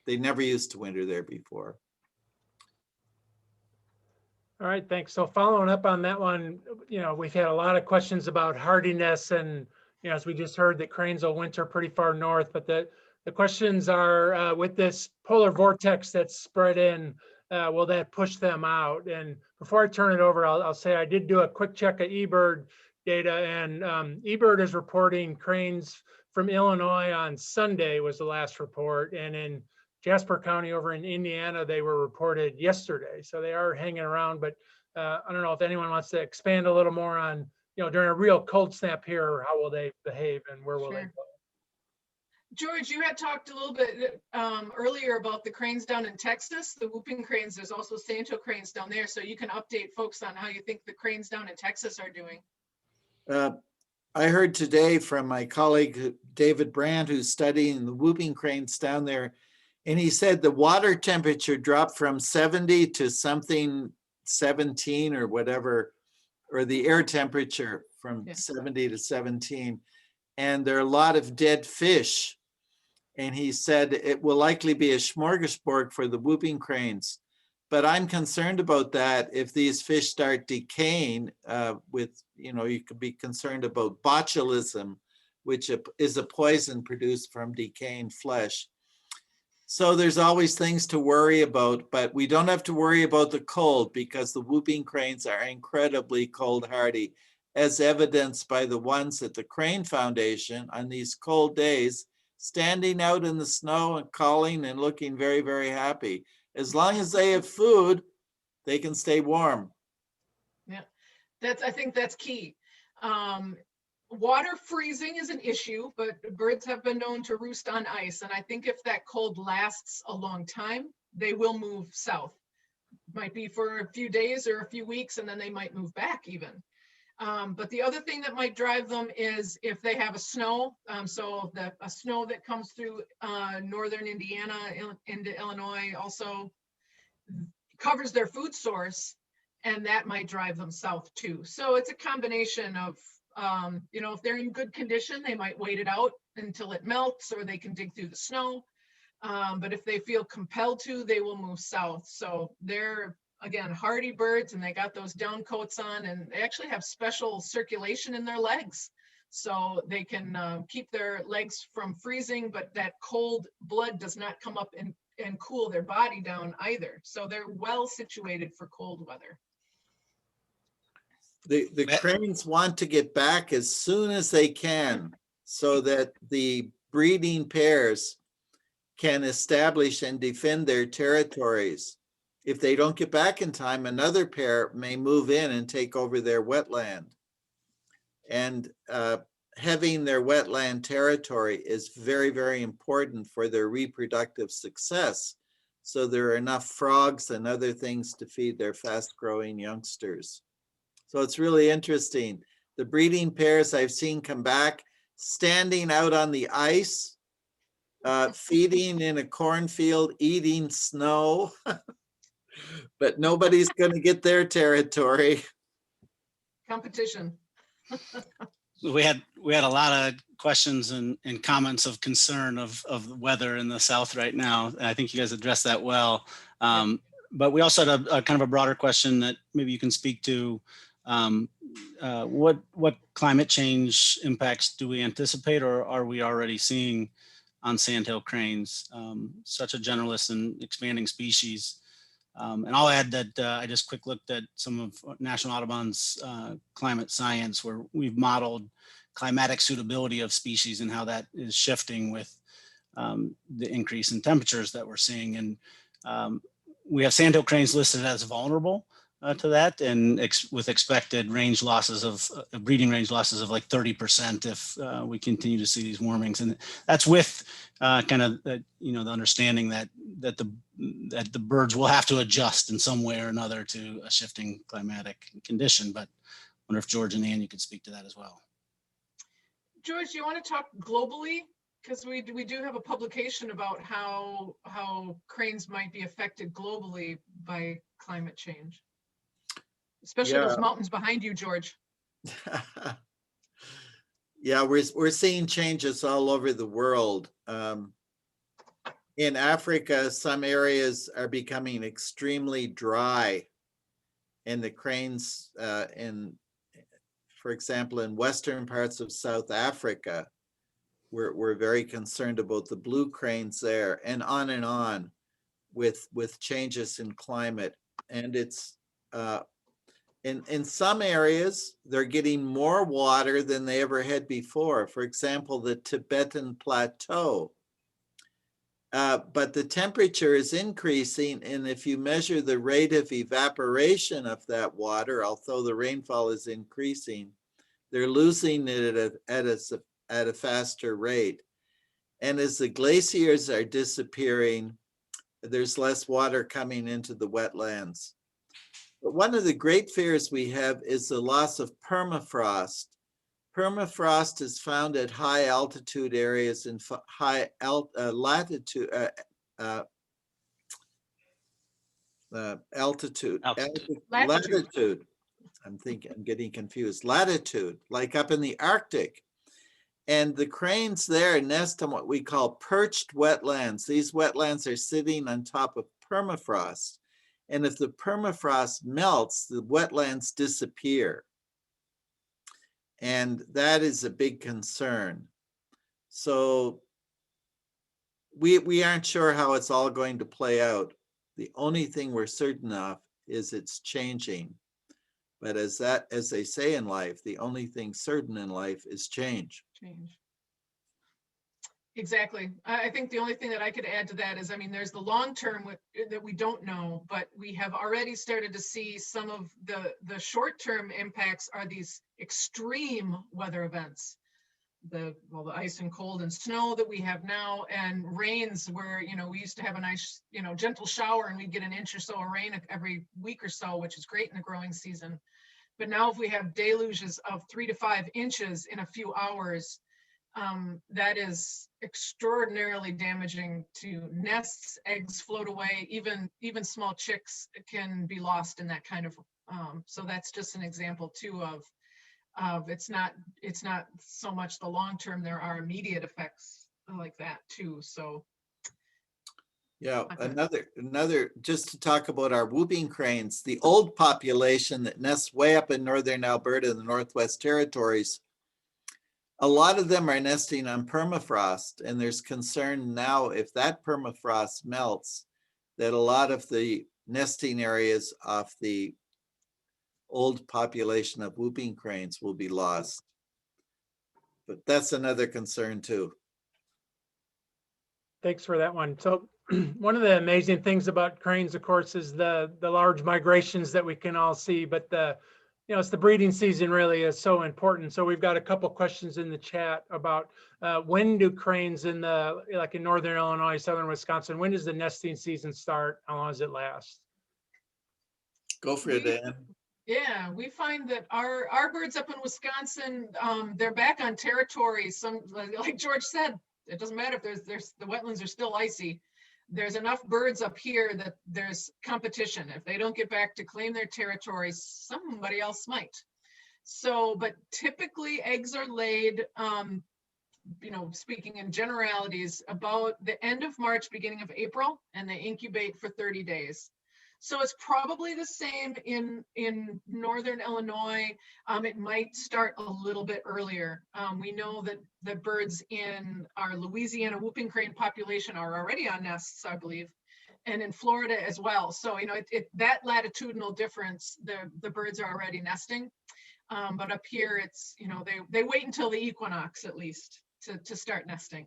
They never used to winter there before. All right, thanks. So following up on that one, we've had a lot of questions about hardiness, and as we just heard, that cranes will winter pretty far north, but the questions are with this polar vortex that's spread in, will that push them out? And before I turn it over, I'll say I did do a quick check of eBird data, and eBird is reporting cranes from Illinois on Sunday was the last report, and in Jasper County over in Indiana, they were reported yesterday. So they are hanging around, but I don't know if anyone wants to expand a little more on, during a real cold snap here, how will they behave and where will they go? George, you had talked a little bit earlier about the cranes down in Texas, the whooping cranes. There's also Sancho cranes down there. So you can update folks on how you think the cranes down in Texas are doing. I heard today from my colleague, David Brandt, who's studying the whooping cranes down there. And he said the water temperature dropped from 70 to something 17 or whatever, or the air temperature from 70 to 17. And there are a lot of dead fish. And he said it will likely be a smorgasbord for the whooping cranes. But I'm concerned about that if these fish start decaying you could be concerned about botulism, which is a poison produced from decaying flesh. So there's always things to worry about, but we don't have to worry about the cold because the whooping cranes are incredibly cold hardy, as evidenced by the ones at the Crane Foundation on these cold days, standing out in the snow and calling and looking very, very happy. As long as they have food, they can stay warm. Yeah, I think that's key. Water freezing is an issue, but birds have been known to roost on ice. And I think if that cold lasts a long time, they will move south. Might be for a few days or a few weeks, and then they might move back even. But the other thing that might drive them is if they have a snow. A snow that comes through northern Indiana into Illinois also covers their food source, and that might drive them south too. So it's a combination of if they're in good condition, they might wait it out until it melts, or they can dig through the snow. But if they feel compelled to, they will move south. So they're, again, hardy birds, and they got those down coats on, and they actually have special circulation in their legs. So they can keep their legs from freezing, but that cold blood does not come up and cool their body down either. So they're well situated for cold weather. The cranes want to get back as soon as they can so that the breeding pairs can establish and defend their territories. If they don't get back in time, another pair may move in and take over their wetland. And having their wetland territory is very, very important for their reproductive success. So there are enough frogs and other things to feed their fast-growing youngsters. So it's really interesting. The breeding pairs I've seen come back, standing out on the ice, feeding in a cornfield, eating snow, but nobody's going to get their territory. Competition. We had a lot of questions and comments of concern of the weather in the South right now. And I think you guys addressed that well. But we also had a kind of a broader question that maybe you can speak to. What climate change impacts do we anticipate, or are we already seeing on sandhill cranes? Such a generalist and expanding species. And I'll add that I just quick looked at some of National Audubon's climate science, where we've modeled climatic suitability of species and how that is shifting with the increase in temperatures that we're seeing. And we have sandhill cranes listed as vulnerable to that, and with expected range losses of breeding range losses of like 30% if we continue to see these warmings. And that's with kind of the understanding that the birds will have to adjust in some way or another to a shifting climatic condition. But I wonder if George and Anne, you could speak to that as well. George, do you want to talk globally? Because we do have a publication about how cranes might be affected globally by climate change. Especially those mountains behind you, George. Yeah, we're seeing changes all over the world. In Africa, some areas are becoming extremely dry, and the cranes for example, in western parts of South Africa, we're very concerned about the blue cranes there, and on with changes in climate. And it's in some areas, they're getting more water than they ever had before. For example, the Tibetan Plateau. But the temperature is increasing, and if you measure the rate of evaporation of that water, although the rainfall is increasing, they're losing it at a faster rate. And as the glaciers are disappearing, there's less water coming into the wetlands. But one of the great fears we have is the loss of permafrost. Permafrost is found at high altitude areas and high latitude. I'm getting confused. Latitude, like up in the Arctic. And the cranes there nest on what we call perched wetlands. These wetlands are sitting on top of permafrost. And if the permafrost melts, the wetlands disappear. And that is a big concern. So we aren't sure how it's all going to play out. The only thing we're certain of is it's changing. But as they say in life, the only thing certain in life is change. Exactly. I think the only thing that I could add to that is, I mean, there's the long term that we don't know, but we have already started to see some of the short term impacts are these extreme weather events. The ice and cold and snow that we have now, and rains where, we used to have a nice, gentle shower and we'd get an inch or so of rain every week or so, which is great in the growing season. But now if we have deluges of 3 to 5 inches in a few hours, that is extraordinarily damaging to nests. Eggs float away, even small chicks can be lost in that kind of, so that's just an example too of it's not so much the long term, there are immediate effects like that too. So yeah, another just to talk about our whooping cranes, the old population that nests way up in northern Alberta and the Northwest Territories, a lot of them are nesting on permafrost, and there's concern now if that permafrost melts, that a lot of the nesting areas of the old population of whooping cranes will be lost. But that's another concern too. Thanks for that one. So one of the amazing things about cranes, of course, is the large migrations that we can all see, but it's the breeding season really is so important. So we've got a couple questions in the chat about when do cranes in in northern Illinois, southern Wisconsin, when does the nesting season start? How long does it last? Go for it, Anne. Yeah, we find that our birds up in Wisconsin, they're back on territory. Some, like George said, it doesn't matter if there's the wetlands are still icy. There's enough birds up here that there's competition. If they don't get back to claim their territory, somebody else might. So, but typically eggs are laid, speaking in generalities, about the end of March, beginning of April, and they incubate for 30 days. So it's probably the same in northern Illinois. It might start a little bit earlier. We know that the birds in our Louisiana whooping crane population are already on nests, I believe, and in Florida as well. So, that latitudinal difference, the birds are already nesting. But up here, it's, they wait until the equinox at least to start nesting.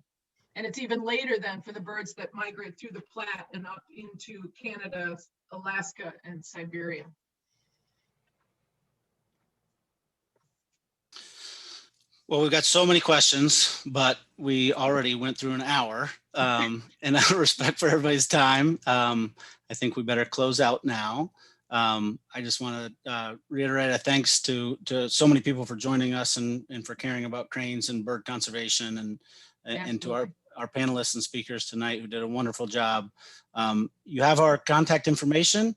And it's even later than for the birds that migrate through the Platte and up into Canada, Alaska, and Siberia. Well, we've got so many questions, but we already went through an hour. And out of respect for everybody's time, I think we better close out now. I just want to reiterate a thanks to so many people for joining us and for caring about cranes and bird conservation, and to our panelists and speakers tonight who did a wonderful job. You have our contact information.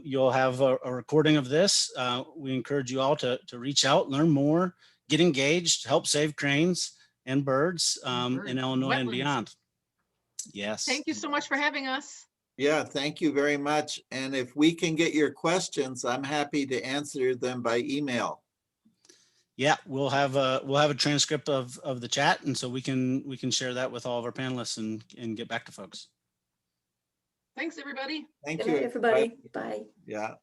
You'll have a recording of this. We encourage you all to reach out, learn more, get engaged, help save cranes and birds in Illinois and beyond. Yes. Thank you so much for having us. Yeah, thank you very much. And if we can get your questions, I'm happy to answer them by email. Yeah, we'll have a transcript of the chat, and so we can share that with all of our panelists and get back to folks. Thanks, everybody. Thank Good you, night, everybody. Bye. Yeah.